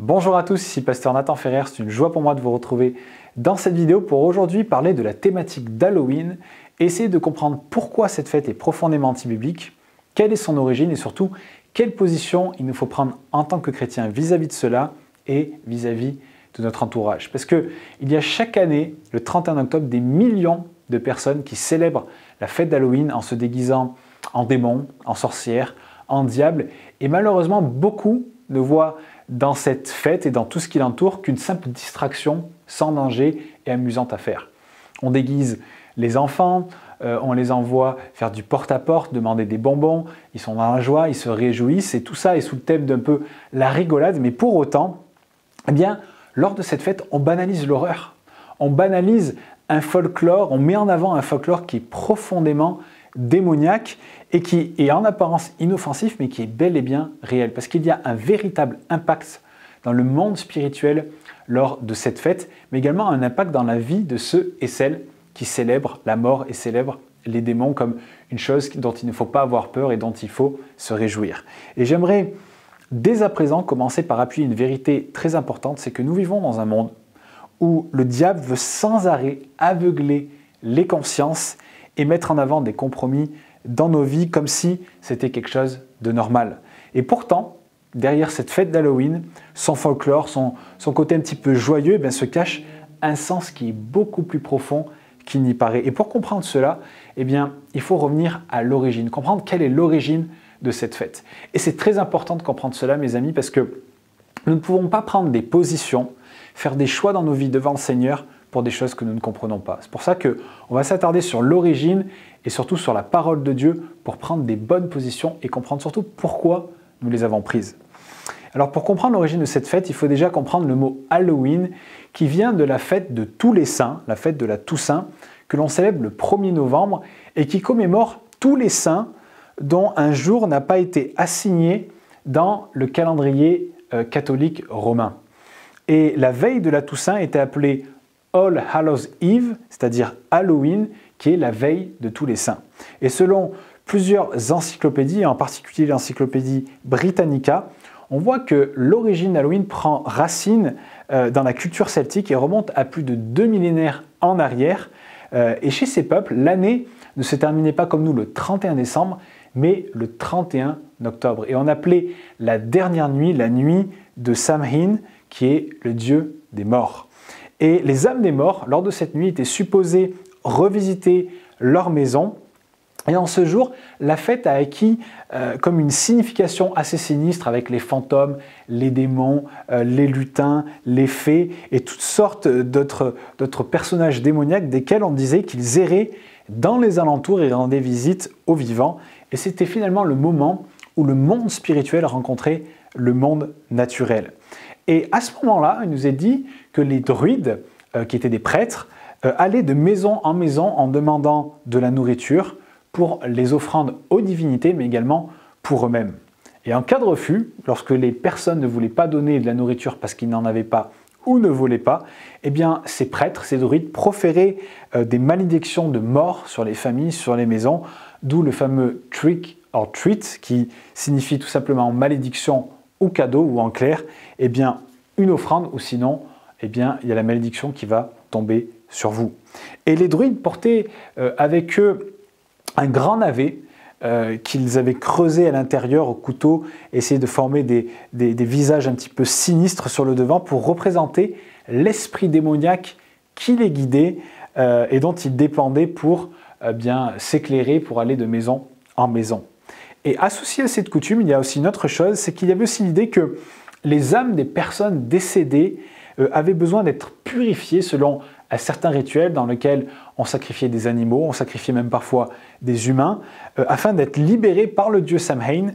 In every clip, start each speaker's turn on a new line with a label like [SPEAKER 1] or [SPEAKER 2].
[SPEAKER 1] Bonjour à tous, ici Pasteur Nathan Ferrer, c'est une joie pour moi de vous retrouver dans cette vidéo pour aujourd'hui parler de la thématique d'Halloween et essayer de comprendre pourquoi cette fête est profondément anti-biblique, quelle est son origine et surtout quelle position il nous faut prendre en tant que chrétien vis-à-vis de cela et vis-à-vis de notre entourage. Parce qu'il y a chaque année, le 31 octobre, des millions de personnes qui célèbrent la fête d'Halloween en se déguisant en démons, en sorcières, en diables et malheureusement beaucoup ne voient dans cette fête et dans tout ce qui l'entoure qu'une simple distraction sans danger et amusante à faire. On déguise les enfants, on les envoie faire du porte-à-porte, demander des bonbons, ils sont dans la joie, ils se réjouissent et tout ça est sous le thème d'un peu la rigolade, mais pour autant, eh bien, lors de cette fête, on banalise l'horreur, on banalise un folklore, on met en avant un folklore qui est profondément démoniaque et qui est en apparence inoffensif mais qui est bel et bien réel parce qu'il y a un véritable impact dans le monde spirituel lors de cette fête mais également un impact dans la vie de ceux et celles qui célèbrent la mort et célèbrent les démons comme une chose dont il ne faut pas avoir peur et dont il faut se réjouir. Et j'aimerais dès à présent commencer par appuyer une vérité très importante, c'est que nous vivons dans un monde où le diable veut sans arrêt aveugler les consciences et mettre en avant des compromis dans nos vies comme si c'était quelque chose de normal. Et pourtant, derrière cette fête d'Halloween, son folklore, son côté un petit peu joyeux, se cache un sens qui est beaucoup plus profond qu'il n'y paraît. Et pour comprendre cela, il faut revenir à l'origine, comprendre quelle est l'origine de cette fête. Et c'est très important de comprendre cela, mes amis, parce que nous ne pouvons pas prendre des positions, faire des choix dans nos vies devant le Seigneur pour des choses que nous ne comprenons pas. C'est pour ça qu'on va s'attarder sur l'origine et surtout sur la parole de Dieu pour prendre des bonnes positions et comprendre surtout pourquoi nous les avons prises. Alors pour comprendre l'origine de cette fête, il faut déjà comprendre le mot Halloween qui vient de la fête de tous les saints, la fête de la Toussaint, que l'on célèbre le 1er novembre et qui commémore tous les saints dont un jour n'a pas été assigné dans le calendrier catholique romain. Et la veille de la Toussaint était appelée All Hallows Eve, c'est-à-dire Halloween, qui est la veille de tous les saints. Et selon plusieurs encyclopédies, en particulier l'encyclopédie Britannica, on voit que l'origine d'Halloween prend racine dans la culture celtique et remonte à plus de 2 millénaires en arrière. Et chez ces peuples, l'année ne se terminait pas comme nous le 31 décembre, mais le 31 octobre. Et on appelait la dernière nuit la nuit de Samhain, qui est le dieu des morts. Et les âmes des morts, lors de cette nuit, étaient supposées revisiter leur maison. Et en ce jour, la fête a acquis comme une signification assez sinistre avec les fantômes, les démons, les lutins, les fées et toutes sortes d'autres personnages démoniaques desquels on disait qu'ils erraient dans les alentours et rendaient visite aux vivants. Et c'était finalement le moment où le monde spirituel rencontrait le monde naturel. Et à ce moment-là, il nous est dit que les druides, qui étaient des prêtres, allaient de maison en maison en demandant de la nourriture pour les offrandes aux divinités, mais également pour eux-mêmes. Et en cas de refus, lorsque les personnes ne voulaient pas donner de la nourriture parce qu'ils n'en avaient pas ou ne voulaient pas, ces prêtres, ces druides, proféraient des malédictions de mort sur les familles, sur les maisons, d'où le fameux trick or treat, qui signifie tout simplement malédiction ou cadeau, ou en clair, une offrande, ou sinon, il y a la malédiction qui va tomber sur vous. Et les druides portaient avec eux un grand navet qu'ils avaient creusé à l'intérieur au couteau, essayer de former des visages un petit peu sinistres sur le devant pour représenter l'esprit démoniaque qui les guidait et dont ils dépendaient pour s'éclairer, pour aller de maison en maison. Et associé à cette coutume, il y a aussi une autre chose, c'est qu'il y avait aussi l'idée que les âmes des personnes décédées avaient besoin d'être purifiées selon un certain rituel dans lequel on sacrifiait des animaux, on sacrifiait même parfois des humains, afin d'être libérés par le dieu Samhain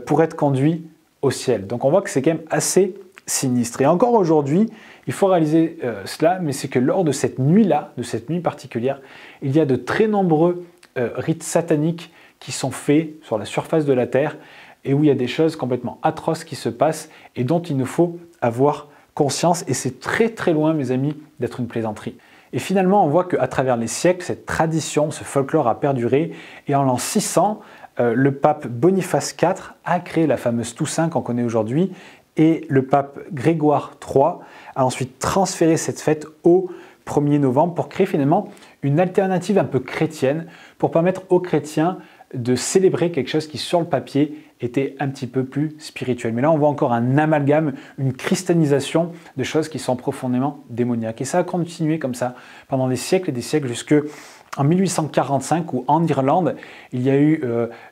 [SPEAKER 1] pour être conduits au ciel. Donc on voit que c'est quand même assez sinistre. Et encore aujourd'hui, il faut réaliser cela, mais c'est que lors de cette nuit-là, de cette nuit particulière, il y a de très nombreux rites sataniques qui sont faits sur la surface de la Terre et où il y a des choses complètement atroces qui se passent et dont il nous faut avoir conscience. Et c'est très très loin, mes amis, d'être une plaisanterie. Et finalement, on voit qu'à travers les siècles, cette tradition, ce folklore a perduré. Et en l'an 600, le pape Boniface IV a créé la fameuse Toussaint qu'on connaît aujourd'hui et le pape Grégoire III a ensuite transféré cette fête au 1er novembre pour créer finalement une alternative un peu chrétienne pour permettre aux chrétiens de célébrer quelque chose qui sur le papier était un petit peu plus spirituel. Mais là on voit encore un amalgame, une cristallisation de choses qui sont profondément démoniaques. Et ça a continué comme ça pendant des siècles et des siècles jusqu'en 1845 où en Irlande il y a eu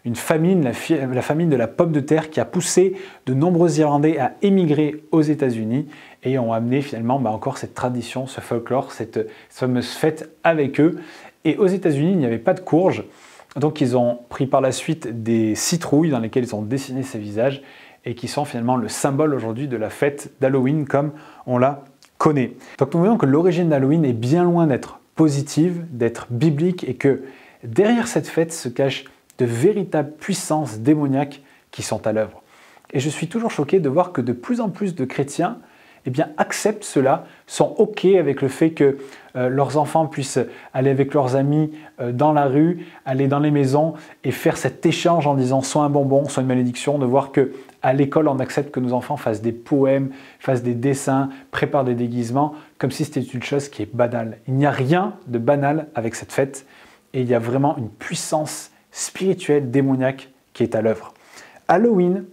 [SPEAKER 1] une famine, la famine de la pomme de terre qui a poussé de nombreux Irlandais à émigrer aux États-Unis et ont amené finalement encore cette tradition, ce folklore, cette fameuse fête avec eux. Et aux États-Unis il n'y avait pas de courge. Donc ils ont pris par la suite des citrouilles dans lesquelles ils ont dessiné ces visages et qui sont finalement le symbole aujourd'hui de la fête d'Halloween comme on la connaît. Donc nous voyons que l'origine d'Halloween est bien loin d'être positive, d'être biblique et que derrière cette fête se cachent de véritables puissances démoniaques qui sont à l'œuvre. Et je suis toujours choqué de voir que de plus en plus de chrétiens acceptent cela, sont OK avec le fait que leurs enfants puissent aller avec leurs amis dans la rue, aller dans les maisons et faire cet échange en disant soit un bonbon, soit une malédiction, de voir qu'à l'école on accepte que nos enfants fassent des poèmes, fassent des dessins, préparent des déguisements, comme si c'était une chose qui est banale. Il n'y a rien de banal avec cette fête et il y a vraiment une puissance spirituelle, démoniaque qui est à l'œuvre. Halloween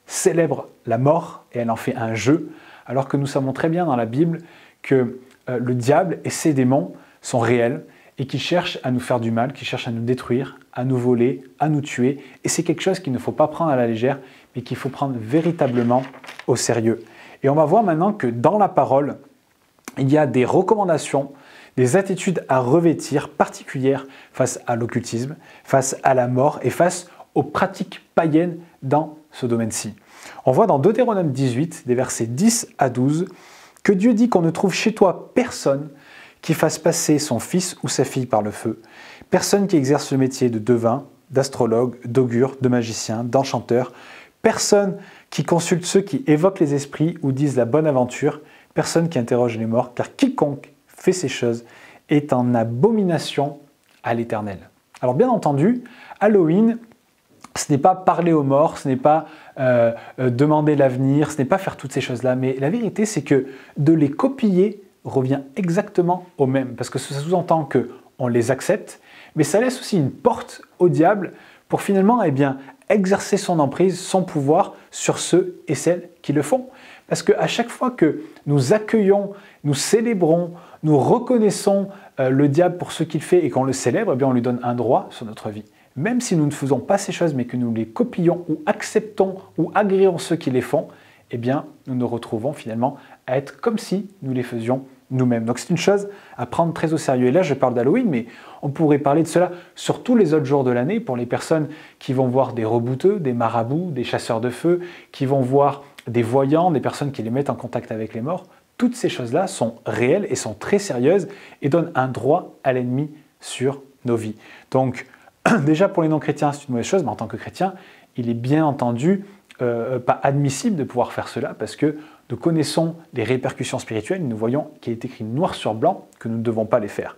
[SPEAKER 1] célèbre la mort et elle en fait un jeu, alors que nous savons très bien dans la Bible que le diable et ses démons sont réels et qu'ils cherchent à nous faire du mal, qu'ils cherchent à nous détruire, à nous voler, à nous tuer. Et c'est quelque chose qu'il ne faut pas prendre à la légère, mais qu'il faut prendre véritablement au sérieux. Et on va voir maintenant que dans la parole, il y a des recommandations, des attitudes à revêtir particulières face à l'occultisme, face à la mort et face aux pratiques païennes dans ce domaine-ci. On voit dans Deutéronome 18, des versets 10 à 12, que Dieu dit qu'on ne trouve chez toi personne qui fasse passer son fils ou sa fille par le feu, personne qui exerce le métier de devin, d'astrologue, d'augure, de magicien, d'enchanteur, personne qui consulte ceux qui évoquent les esprits ou disent la bonne aventure, personne qui interroge les morts, car quiconque fait ces choses est en abomination à l'Éternel. Alors bien entendu, Halloween, ce n'est pas parler aux morts, ce n'est pas demander l'avenir, ce n'est pas faire toutes ces choses-là. Mais la vérité, c'est que de les copier revient exactement au même. Parce que ça sous-entend qu'on les accepte, mais ça laisse aussi une porte au diable pour finalement exercer son emprise, son pouvoir sur ceux et celles qui le font. Parce qu'à chaque fois que nous accueillons, nous célébrons, nous reconnaissons le diable pour ce qu'il fait et qu'on le célèbre, on lui donne un droit sur notre vie. Même si nous ne faisons pas ces choses, mais que nous les copions ou acceptons ou agréons ceux qui les font, nous nous retrouvons finalement à être comme si nous les faisions nous-mêmes. Donc c'est une chose à prendre très au sérieux. Et là, je parle d'Halloween, mais on pourrait parler de cela sur tous les autres jours de l'année pour les personnes qui vont voir des rebouteux, des marabouts, des chasseurs de feu, qui vont voir des voyants, des personnes qui les mettent en contact avec les morts. Toutes ces choses-là sont réelles et sont très sérieuses et donnent un droit à l'ennemi sur nos vies. Donc, déjà pour les non-chrétiens, c'est une mauvaise chose, mais en tant que chrétien, il est bien entendu pas admissible de pouvoir faire cela parce que nous connaissons les répercussions spirituelles, nous voyons qu'il est écrit noir sur blanc que nous ne devons pas les faire.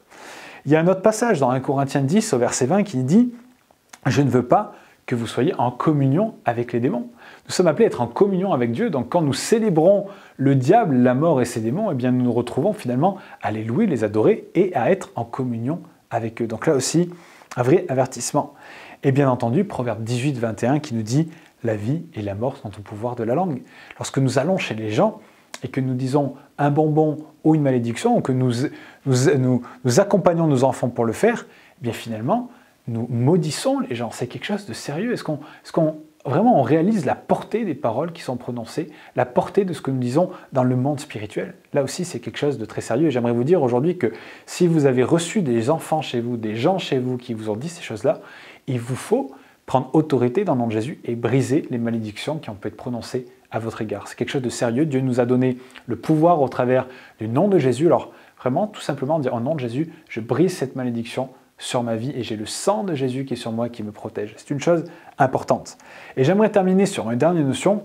[SPEAKER 1] Il y a un autre passage dans 1 Corinthiens 10 au verset 20 qui dit « Je ne veux pas que vous soyez en communion avec les démons ». Nous sommes appelés à être en communion avec Dieu, donc quand nous célébrons le diable, la mort et ses démons, nous nous retrouvons finalement à les louer, les adorer et à être en communion avec eux. Donc là aussi, un vrai avertissement. Et bien entendu, Proverbe 18, 21 qui nous dit « La vie et la mort sont au pouvoir de la langue ». Lorsque nous allons chez les gens et que nous disons un bonbon ou une malédiction, ou que nous accompagnons nos enfants pour le faire, finalement, nous maudissons les gens. C'est quelque chose de sérieux. Est-ce qu'on vraiment on réalise la portée des paroles qui sont prononcées, la portée de ce que nous disons dans le monde spirituel? Là aussi, c'est quelque chose de très sérieux. Et j'aimerais vous dire aujourd'hui que si vous avez reçu des enfants chez vous, des gens chez vous qui vous ont dit ces choses-là, il vous faut prendre autorité dans le nom de Jésus et briser les malédictions qui ont pu être prononcées à votre égard. C'est quelque chose de sérieux. Dieu nous a donné le pouvoir au travers du nom de Jésus. Alors vraiment, tout simplement dire au nom de Jésus, je brise cette malédiction sur ma vie et j'ai le sang de Jésus qui est sur moi qui me protège. C'est une chose importante. Et j'aimerais terminer sur une dernière notion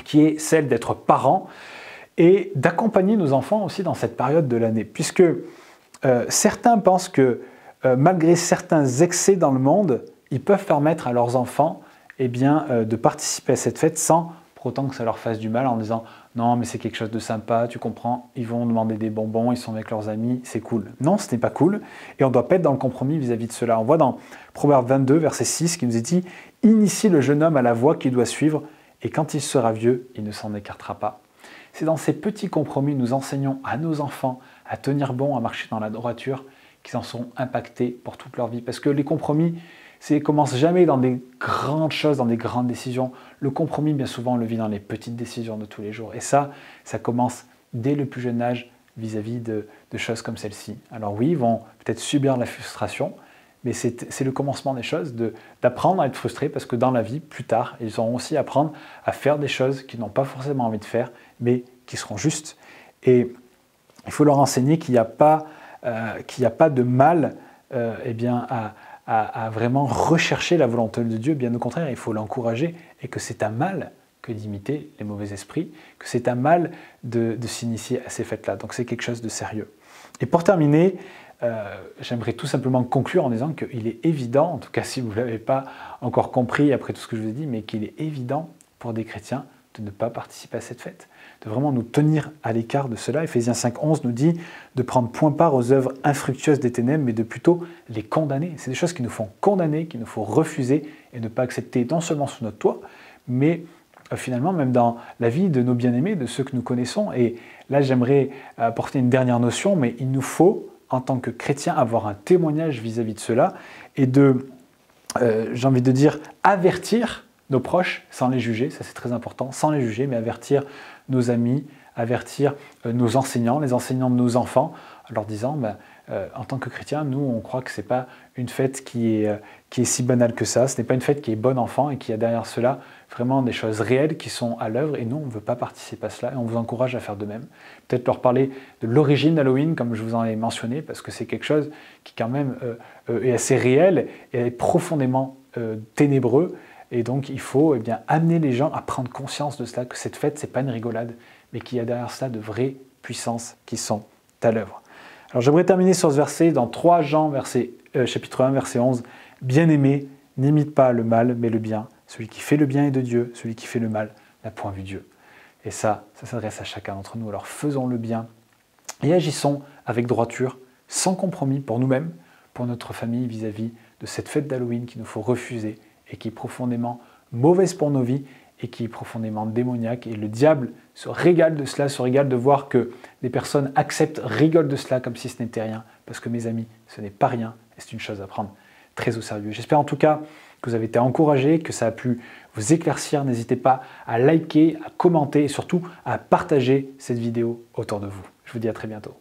[SPEAKER 1] qui est celle d'être parent et d'accompagner nos enfants aussi dans cette période de l'année. Puisque certains pensent que malgré certains excès dans le monde, ils peuvent permettre à leurs enfants de participer à cette fête sans pour autant que ça leur fasse du mal en disant « Non, mais c'est quelque chose de sympa, tu comprends, ils vont demander des bonbons, ils sont avec leurs amis, c'est cool. » Non, ce n'est pas cool et on doit pas être dans le compromis vis-à-vis de cela. On voit dans Proverbe 22, verset 6, qui nous est dit « Initie le jeune homme à la voie qu'il doit suivre et quand il sera vieux, il ne s'en écartera pas. » C'est dans ces petits compromis que nous enseignons à nos enfants à tenir bon, à marcher dans la droiture, qu'ils en seront impactés pour toute leur vie. Parce que les compromis, ça ne commence jamais dans des grandes choses, dans des grandes décisions. Le compromis, bien souvent, on le vit dans les petites décisions de tous les jours. Et ça commence dès le plus jeune âge vis-à-vis de choses comme celle-ci. Alors oui, ils vont peut-être subir de la frustration, mais c'est le commencement des choses, d'apprendre à être frustrés, parce que dans la vie, plus tard, ils auront aussi à apprendre à faire des choses qu'ils n'ont pas forcément envie de faire, mais qui seront justes. Et il faut leur enseigner qu'il n'y a pas de mal à vraiment rechercher la volonté de Dieu. Bien au contraire, il faut l'encourager et que c'est un mal que d'imiter les mauvais esprits, que c'est un mal de s'initier à ces fêtes-là. Donc c'est quelque chose de sérieux. Et pour terminer, j'aimerais tout simplement conclure en disant qu'il est évident, en tout cas si vous ne l'avez pas encore compris après tout ce que je vous ai dit, mais qu'il est évident pour des chrétiens de ne pas participer à cette fête, de vraiment nous tenir à l'écart de cela. Éphésiens 5,11 nous dit de prendre point part aux œuvres infructueuses des ténèbres, mais de plutôt les condamner. C'est des choses qui nous font condamner, qu'il nous faut refuser et ne pas accepter non seulement sous notre toit, mais finalement même dans la vie de nos bien-aimés, de ceux que nous connaissons. Et là, j'aimerais apporter une dernière notion, mais il nous faut, en tant que chrétiens, avoir un témoignage vis-à-vis de cela et j'ai envie de dire, avertir nos proches sans les juger, ça c'est très important, sans les juger, mais avertir nos amis, avertir nos enseignants, les enseignants de nos enfants, en leur disant, en tant que chrétiens, nous on croit que ce n'est pas une fête qui est si banale que ça, ce n'est pas une fête qui est bonne enfant et qui a derrière cela vraiment des choses réelles qui sont à l'œuvre et nous on ne veut pas participer à cela et on vous encourage à faire de même. Peut-être leur parler de l'origine d'Halloween comme je vous en ai mentionné parce que c'est quelque chose qui quand même est assez réel et est profondément ténébreux. Et donc, il faut amener les gens à prendre conscience de cela, que cette fête, ce n'est pas une rigolade, mais qu'il y a derrière cela de vraies puissances qui sont à l'œuvre. Alors, j'aimerais terminer sur ce verset dans 3 Jean, chapitre 1, verset 11. « Bien-aimés, n'imite pas le mal, mais le bien. Celui qui fait le bien est de Dieu, celui qui fait le mal n'a point vu Dieu. » Et ça s'adresse à chacun d'entre nous. Alors, faisons le bien et agissons avec droiture, sans compromis pour nous-mêmes, pour notre famille vis-à-vis de cette fête d'Halloween qu'il nous faut refuser et qui est profondément mauvaise pour nos vies et qui est profondément démoniaque. Et le diable se régale de cela, se régale de voir que des personnes acceptent, rigolent de cela comme si ce n'était rien. Parce que mes amis, ce n'est pas rien et c'est une chose à prendre très au sérieux. J'espère en tout cas que vous avez été encouragés, que ça a pu vous éclaircir. N'hésitez pas à liker, à commenter et surtout à partager cette vidéo autour de vous. Je vous dis à très bientôt.